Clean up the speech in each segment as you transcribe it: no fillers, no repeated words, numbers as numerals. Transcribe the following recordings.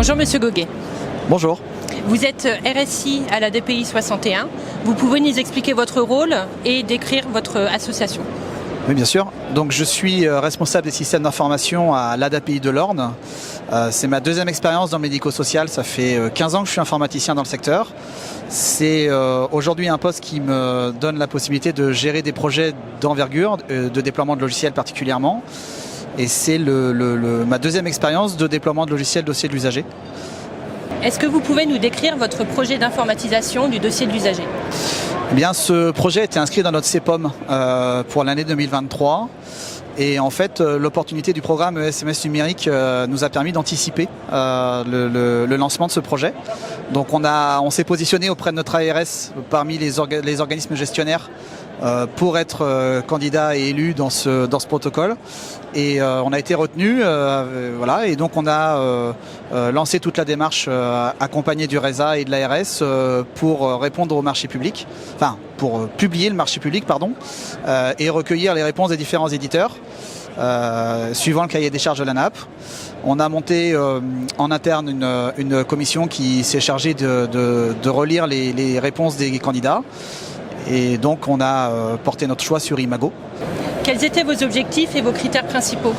Bonjour Monsieur Goguet. Bonjour. Vous êtes RSI à la DPI 61. Vous pouvez nous expliquer votre rôle et décrire votre association? Oui, bien sûr. Donc, je suis responsable des systèmes d'information à l'ADAPI de l'Orne. C'est ma deuxième expérience dans le médico-social. Ça fait 15 ans que je suis informaticien dans le secteur. C'est aujourd'hui un poste qui me donne la possibilité de gérer des projets d'envergure, de déploiement de logiciels particulièrement. Et c'est ma deuxième expérience de déploiement de logiciels dossier de l'usager. Est-ce que vous pouvez nous décrire votre projet d'informatisation du dossier de l'usager? Eh bien, ce projet a été inscrit dans notre CEPOM pour l'année 2023. Et en fait, l'opportunité du programme SMS numérique nous a permis d'anticiper le lancement de ce projet. Donc on s'est positionné auprès de notre ARS parmi les organismes gestionnaires pour être candidat et élu dans ce protocole. Et on a été retenu, voilà, et donc on a lancé toute la démarche accompagnée du RESA et de l'ARS pour répondre au marché public, enfin pour publier le marché public, pardon, et recueillir les réponses des différents éditeurs suivant le cahier des charges de l'ANAP. On a monté en interne une commission qui s'est chargée de relire les réponses des candidats. Et donc on a porté notre choix sur Imago. Quels étaient vos objectifs et vos critères principaux?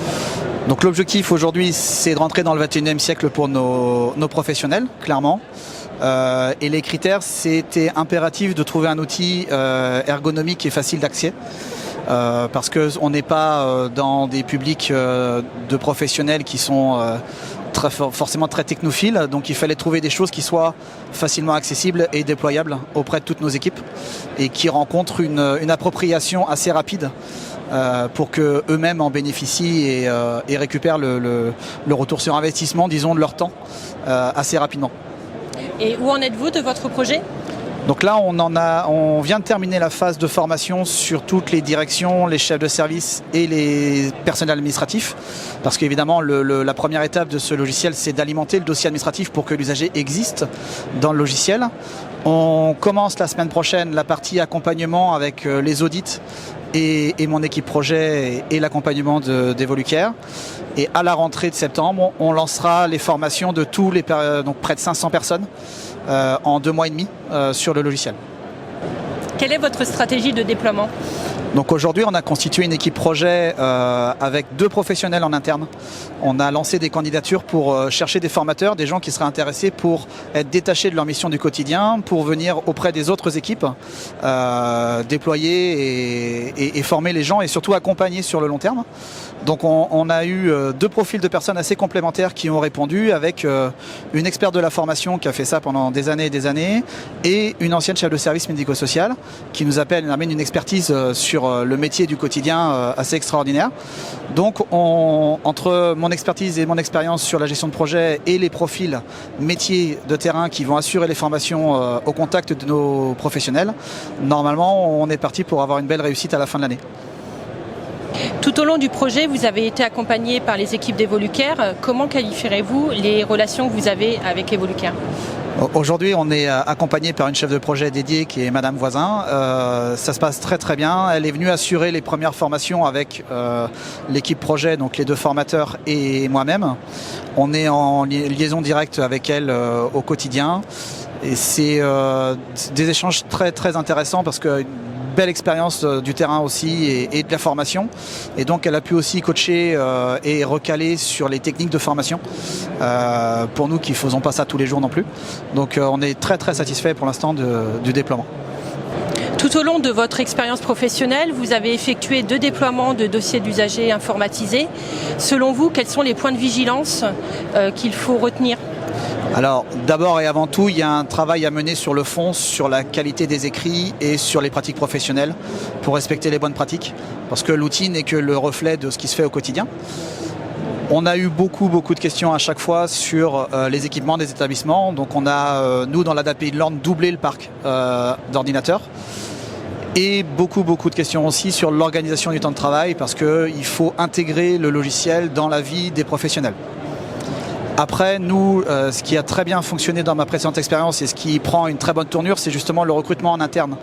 Donc l'objectif aujourd'hui, c'est de rentrer dans le 21e siècle pour nos professionnels, clairement. Et les critères, c'était impératif de trouver un outil ergonomique et facile d'accès. Parce qu'on n'est pas dans des publics de professionnels qui sont forcément très technophiles, donc il fallait trouver des choses qui soient facilement accessibles et déployables auprès de toutes nos équipes et qui rencontrent une appropriation assez rapide pour qu'eux-mêmes en bénéficient et récupèrent le retour sur investissement, disons, de leur temps assez rapidement. Et où en êtes-vous de votre projet ? Donc là, on vient de terminer la phase de formation sur toutes les directions, les chefs de service et les personnels administratifs. Parce qu'évidemment, la première étape de ce logiciel, c'est d'alimenter le dossier administratif pour que l'usager existe dans le logiciel. On commence la semaine prochaine la partie accompagnement avec les audits et mon équipe projet et l'accompagnement d'Evolucare. Et à la rentrée de septembre, on lancera les formations de donc près de 500 personnes en 2 mois et demi sur le logiciel. Quelle est votre stratégie de déploiement ? Donc aujourd'hui, on a constitué une équipe projet avec 2 professionnels en interne. On a lancé des candidatures pour chercher des formateurs, des gens qui seraient intéressés pour être détachés de leur mission du quotidien, pour venir auprès des autres équipes, déployer et former les gens et surtout accompagner sur le long terme. Donc on a eu 2 profils de personnes assez complémentaires qui ont répondu avec une experte de la formation qui a fait ça pendant des années et des années et une ancienne chef de service médico-social qui nous amène une expertise sur le métier du quotidien assez extraordinaire. Donc entre mon expertise et mon expérience sur la gestion de projet et les profils métiers de terrain qui vont assurer les formations au contact de nos professionnels, normalement on est parti pour avoir une belle réussite à la fin de l'année. Tout au long du projet, vous avez été accompagné par les équipes d'Evolucare. Comment qualifierez-vous les relations que vous avez avec Evolucare ? Aujourd'hui, on est accompagné par une chef de projet dédiée qui est Madame Voisin. Ça se passe très très bien. Elle est venue assurer les premières formations avec l'équipe projet, donc les 2 formateurs et moi-même. On est en liaison directe avec elle au quotidien. Et c'est des échanges très très intéressants parce que belle expérience du terrain aussi et de la formation, et donc elle a pu aussi coacher et recaler sur les techniques de formation pour nous qui ne faisons pas ça tous les jours non plus. Donc on est très très satisfait pour l'instant du déploiement. Tout au long de votre expérience professionnelle, vous avez effectué 2 déploiements de dossiers d'usagers informatisés. Selon vous, quels sont les points de vigilance qu'il faut retenir ? Alors d'abord et avant tout, il y a un travail à mener sur le fond, sur la qualité des écrits et sur les pratiques professionnelles pour respecter les bonnes pratiques, parce que l'outil n'est que le reflet de ce qui se fait au quotidien. On a eu beaucoup de questions à chaque fois sur les équipements des établissements, donc on a, nous dans l'ADAPI de l'Orne, doublé le parc d'ordinateurs. Et beaucoup de questions aussi sur l'organisation du temps de travail, parce qu'il faut intégrer le logiciel dans la vie des professionnels. Après, nous, ce qui a très bien fonctionné dans ma précédente expérience et ce qui prend une très bonne tournure, c'est justement le recrutement en interne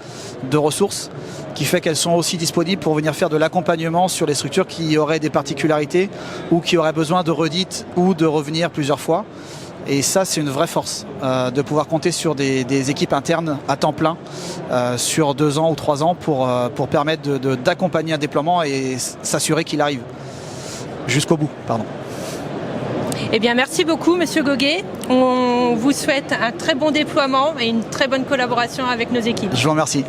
de ressources qui fait qu'elles sont aussi disponibles pour venir faire de l'accompagnement sur les structures qui auraient des particularités ou qui auraient besoin de redites ou de revenir plusieurs fois. Et ça, c'est une vraie force de pouvoir compter sur des équipes internes à temps plein sur 2 ans ou 3 ans pour permettre d'accompagner un déploiement et s'assurer qu'il arrive jusqu'au bout. Pardon. Eh bien, merci beaucoup, Monsieur Goguet. On vous souhaite un très bon déploiement et une très bonne collaboration avec nos équipes. Je vous remercie.